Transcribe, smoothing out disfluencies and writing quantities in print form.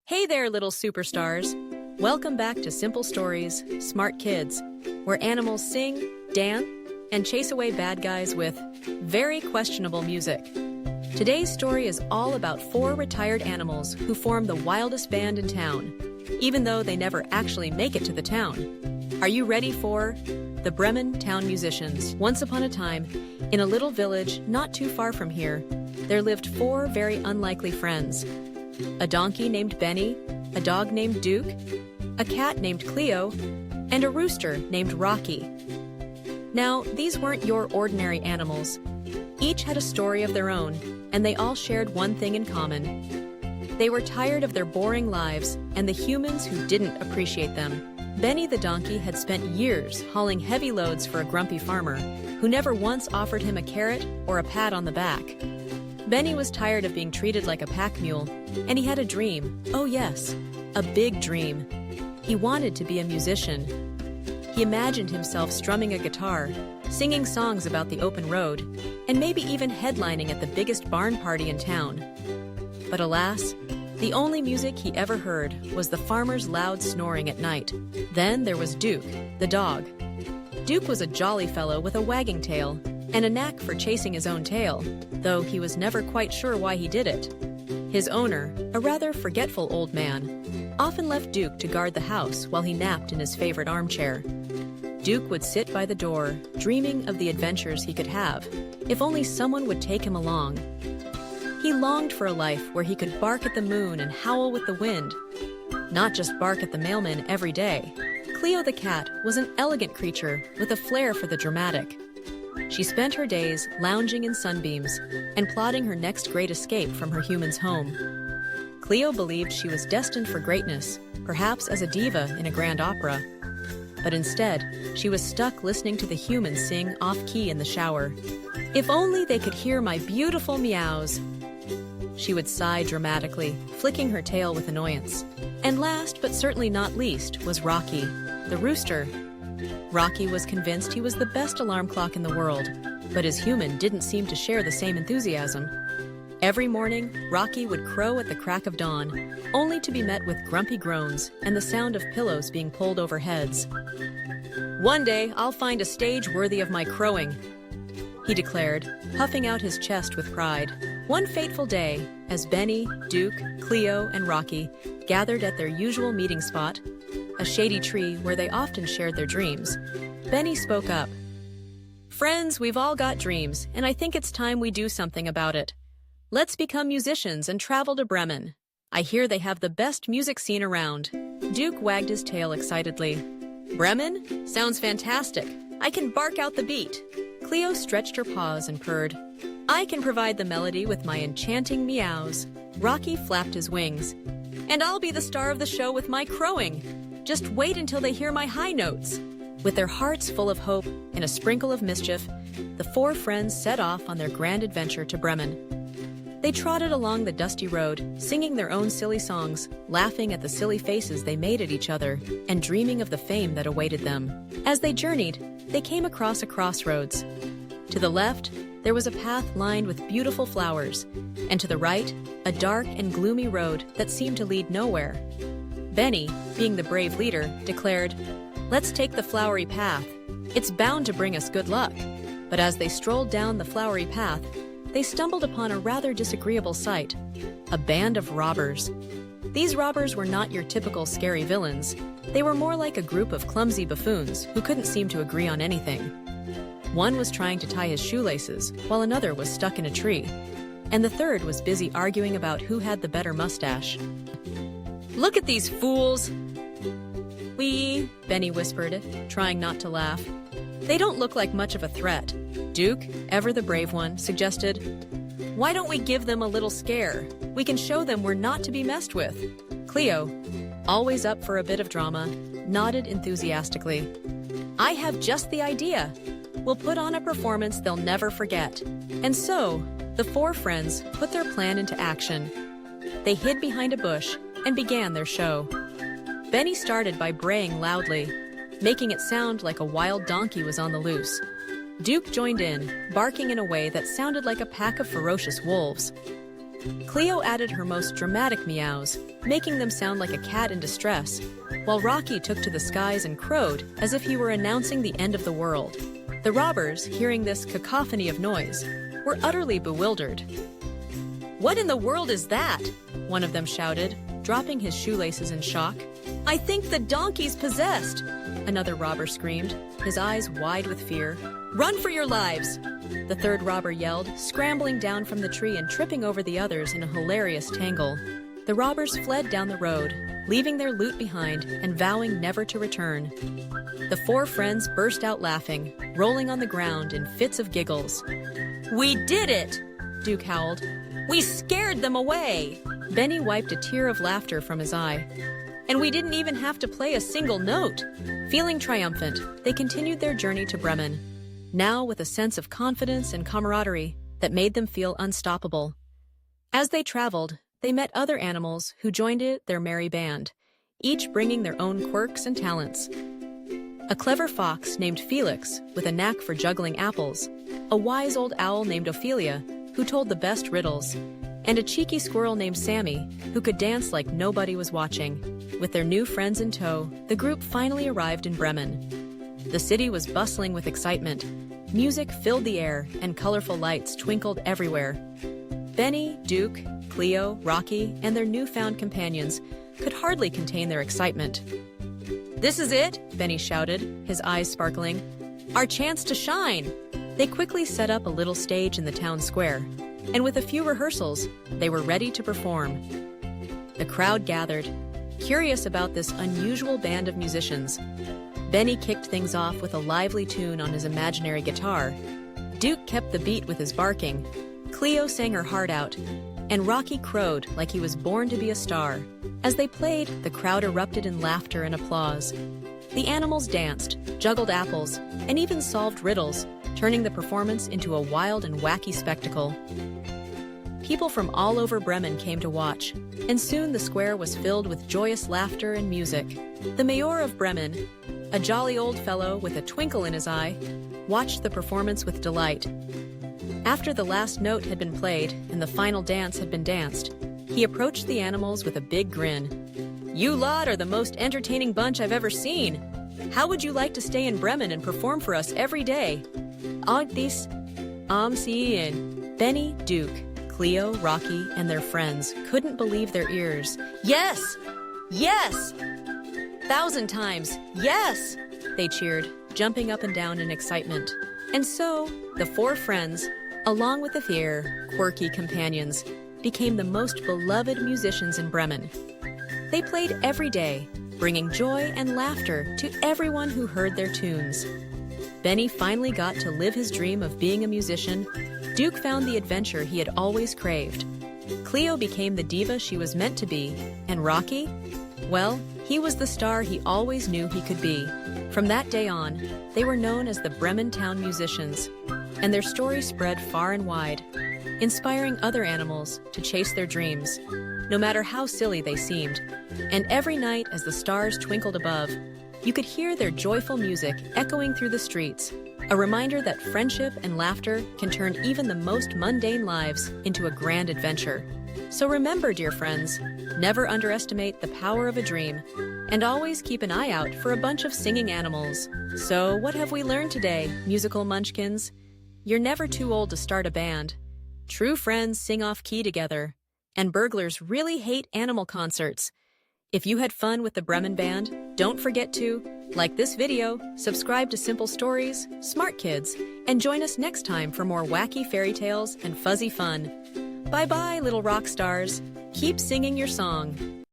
Hey there, little superstars. Welcome back to Simple Stories, Smart Kids, where animals sing, dance, and chase away bad guys with very questionable music. Today's story is all about 4 retired animals who form the wildest band in town, even though they never actually make it to the town. Are you ready for the Bremen Town Musicians? Once upon a time, in a little village not too far from here, there lived 4 very unlikely friends. A donkey named Benny, a dog named Duke, a cat named Cleo, and a rooster named Rocky. Now, these weren't your ordinary animals. Each had a story of their own, and they all shared one thing in common. They were tired of their boring lives and the humans who didn't appreciate them. Benny the donkey had spent years hauling heavy loads for a grumpy farmer, who never once offered him a carrot or a pat on the back. Benny was tired of being treated like a pack mule, and he had a dream. Oh yes, a big dream. He wanted to be a musician. He imagined himself strumming a guitar, singing songs about the open road, and maybe even headlining at the biggest barn party in town. But alas, the only music he ever heard was the farmer's loud snoring at night. Then there was Duke, the dog. Duke was a jolly fellow with a wagging tail and a knack for chasing his own tail, though he was never quite sure why he did it. His owner, a rather forgetful old man, often left Duke to guard the house while he napped in his favorite armchair. Duke would sit by the door, dreaming of the adventures he could have, if only someone would take him along. He longed for a life where he could bark at the moon and howl with the wind, not just bark at the mailman every day. Cleo the cat was an elegant creature with a flair for the dramatic. She spent her days lounging in sunbeams and plotting her next great escape from her human's home. Cleo believed she was destined for greatness, perhaps as a diva in a grand opera. But instead, she was stuck listening to the humans sing off-key in the shower. If only they could hear my beautiful meows, she would sigh dramatically, flicking her tail with annoyance. And last, but certainly not least, was Rocky, the rooster. Rocky was convinced he was the best alarm clock in the world, but his human didn't seem to share the same enthusiasm. Every morning, Rocky would crow at the crack of dawn, only to be met with grumpy groans and the sound of pillows being pulled over heads. "One day, I'll find a stage worthy of my crowing," he declared, puffing out his chest with pride. One fateful day, as Benny, Duke, Cleo, and Rocky gathered at their usual meeting spot, a shady tree where they often shared their dreams, Benny spoke up. "Friends, we've all got dreams, and I think it's time we do something about it. Let's become musicians and travel to Bremen. I hear they have the best music scene around." Duke wagged his tail excitedly. "Bremen? Sounds fantastic. I can bark out the beat." Cleo stretched her paws and purred. "I can provide the melody with my enchanting meows." Rocky flapped his wings. "And I'll be the star of the show with my crowing. Just wait until they hear my high notes." With their hearts full of hope and a sprinkle of mischief, the 4 friends set off on their grand adventure to Bremen. They trotted along the dusty road, singing their own silly songs, laughing at the silly faces they made at each other, and dreaming of the fame that awaited them. As they journeyed, they came across a crossroads. To the left, there was a path lined with beautiful flowers, and to the right, a dark and gloomy road that seemed to lead nowhere. Benny, being the brave leader, declared, "Let's take the flowery path. It's bound to bring us good luck." But as they strolled down the flowery path, they stumbled upon a rather disagreeable sight: a band of robbers. These robbers were not your typical scary villains. They were more like a group of clumsy buffoons who couldn't seem to agree on anything. One was trying to tie his shoelaces, while another was stuck in a tree, and the third was busy arguing about who had the better mustache. "Look at these fools!" Benny whispered, trying not to laugh. "They don't look like much of a threat." Duke, ever the brave one, suggested, "Why don't we give them a little scare? We can show them we're not to be messed with." Cleo, always up for a bit of drama, nodded enthusiastically. "I have just the idea. We'll put on a performance they'll never forget." And so, the 4 friends put their plan into action. They hid behind a bush and began their show. Benny started by braying loudly, making it sound like a wild donkey was on the loose. Duke joined in, barking in a way that sounded like a pack of ferocious wolves. Cleo added her most dramatic meows, making them sound like a cat in distress, while Rocky took to the skies and crowed as if he were announcing the end of the world. The robbers, hearing this cacophony of noise, were utterly bewildered. "What in the world is that?" one of them shouted, dropping his shoelaces in shock. "I think the donkey's possessed," another robber screamed, his eyes wide with fear. "Run for your lives!" the third robber yelled, scrambling down from the tree and tripping over the others in a hilarious tangle. The robbers fled down the road, leaving their loot behind and vowing never to return. The four friends burst out laughing, rolling on the ground in fits of giggles. "We did it!" Duke howled. "We scared them away!" Benny wiped a tear of laughter from his eye. "And we didn't even have to play a single note!" Feeling triumphant, they continued their journey to Bremen, now with a sense of confidence and camaraderie that made them feel unstoppable. As they traveled, they met other animals who joined their merry band, each bringing their own quirks and talents. A clever fox named Felix, with a knack for juggling apples, a wise old owl named Ophelia, who told the best riddles, and a cheeky squirrel named Sammy, who could dance like nobody was watching. With their new friends in tow, the group finally arrived in Bremen. The city was bustling with excitement. Music filled the air, and colorful lights twinkled everywhere. Benny, Duke, Cleo, Rocky, and their newfound companions could hardly contain their excitement. "This is it," Benny shouted, his eyes sparkling. "Our chance to shine!" They quickly set up a little stage in the town square, and with a few rehearsals, they were ready to perform. The crowd gathered, curious about this unusual band of musicians. Benny kicked things off with a lively tune on his imaginary guitar. Duke kept the beat with his barking. Cleo sang her heart out, and Rocky crowed like he was born to be a star. As they played, the crowd erupted in laughter and applause. The animals danced, juggled apples, and even solved riddles, turning the performance into a wild and wacky spectacle. People from all over Bremen came to watch, and soon the square was filled with joyous laughter and music. The mayor of Bremen, a jolly old fellow with a twinkle in his eye, watched the performance with delight. After the last note had been played and the final dance had been danced, he approached the animals with a big grin. "You lot are the most entertaining bunch I've ever seen. How would you like to stay in Bremen and perform for us every day?" Benny, Duke, Cleo, Rocky, and their friends couldn't believe their ears. "Yes! Yes! 1,000 times, yes!" they cheered, jumping up and down in excitement. And so, the four friends, along with their quirky companions, became the most beloved musicians in Bremen. They played every day, bringing joy and laughter to everyone who heard their tunes. Benny finally got to live his dream of being a musician. Duke found the adventure he had always craved. Cleo became the diva she was meant to be, and Rocky? Well, he was the star he always knew he could be. From that day on, they were known as the Bremen Town Musicians, and their story spread far and wide, inspiring other animals to chase their dreams, no matter how silly they seemed. And every night as the stars twinkled above, you could hear their joyful music echoing through the streets, a reminder that friendship and laughter can turn even the most mundane lives into a grand adventure. So remember, dear friends, never underestimate the power of a dream, and always keep an eye out for a bunch of singing animals. So what have we learned today, musical munchkins? You're never too old to start a band. True friends sing off-key together, and burglars really hate animal concerts. If you had fun with the Bremen Band, don't forget to like this video, subscribe to Simple Stories, Smart Kids, and join us next time for more wacky fairy tales and fuzzy fun. Bye-bye, little rock stars. Keep singing your song.